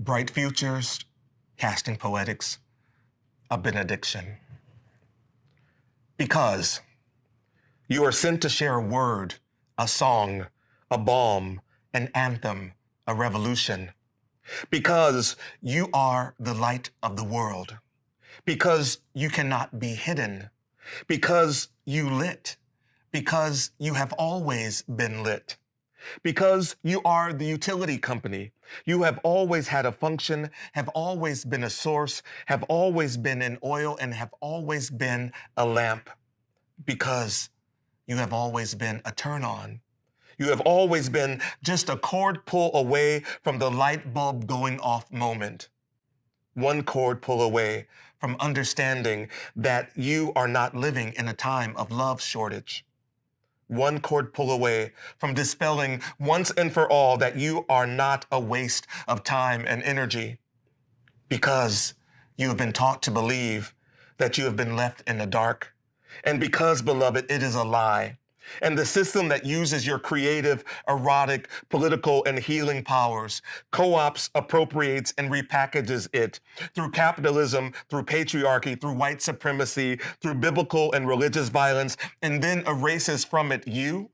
Bright futures, casting poetics, a benediction. Because you are sent to share a word, a song, a balm, an anthem, a revolution. Because you are the light of the world. Because you cannot be hidden. Because you lit. Because you have always been lit. Because you are the utility company. You have always had a function, have always been a source, have always been an oil, and have always been a lamp. Because you have always been a turn on. You have always been just a cord pull away from the light bulb going off moment. One cord pull away from understanding that you are not living in a time of love shortage. One cord pull away from dispelling once and for all that you are not a waste of time and energy, because you have been taught to believe that you have been left in the dark. And because, beloved, it is a lie. And the system that uses your creative, erotic, political, and healing powers co-ops, appropriates, and repackages it through capitalism, through patriarchy, through white supremacy, through biblical and religious violence, and then erases from it you.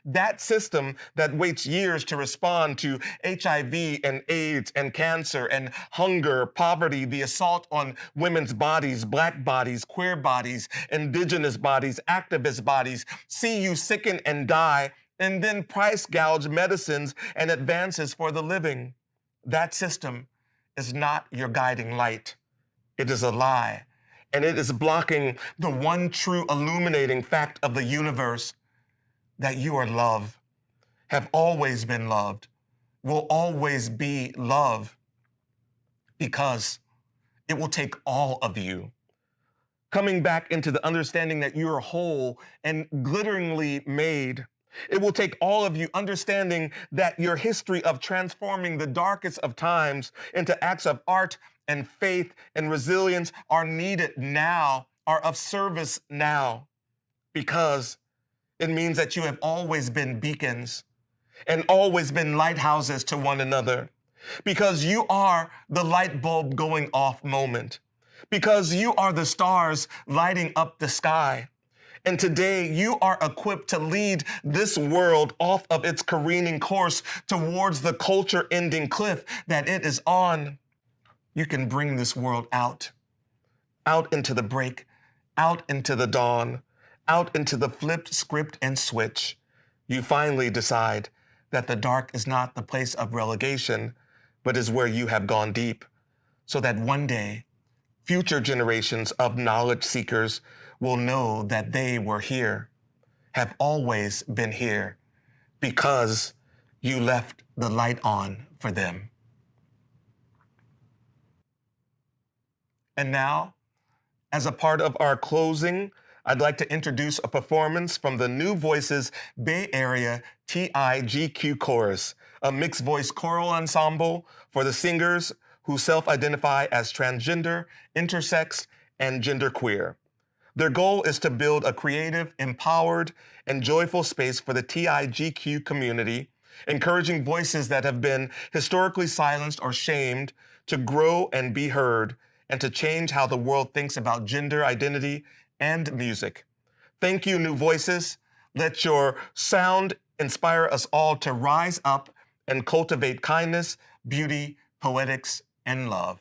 That system that waits years to respond to HIV and AIDS and cancer and hunger, poverty, the assault on women's bodies, black bodies, queer bodies, indigenous bodies, activist bodies, see you sicken and die, and then price gouge medicines and advances for the living. That system is not your guiding light. It is a lie, and it is blocking the one true illuminating fact of the universe, that you are love, have always been loved, will always be love, because it will take all of you. Coming back into the understanding that you are whole and glitteringly made. It will take all of you understanding that your history of transforming the darkest of times into acts of art and faith and resilience are needed now, are of service now, because it means that you have always been beacons and always been lighthouses to one another, because you are the light bulb going off moment, because you are the stars lighting up the sky. And today you are equipped to lead this world off of its careening course towards the culture-ending cliff that it is on. You can bring this world out into the break, out into the dawn, out into the flipped script and switch. You finally decide that the dark is not the place of relegation, but is where you have gone deep, so that one day, future generations of knowledge seekers will know that they were here, have always been here, because you left the light on for them. And now, as a part of our closing, I'd like to introduce a performance from the New Voices Bay Area TIGQ Chorus, a mixed voice choral ensemble for the singers who self-identify as transgender, intersex, and genderqueer. Their goal is to build a creative, empowered, and joyful space for the TIGQ community, encouraging voices that have been historically silenced or shamed to grow and be heard, and to change how the world thinks about gender identity and music. Thank you, New Voices. Let your sound inspire us all to rise up and cultivate kindness, beauty, poetics, and love.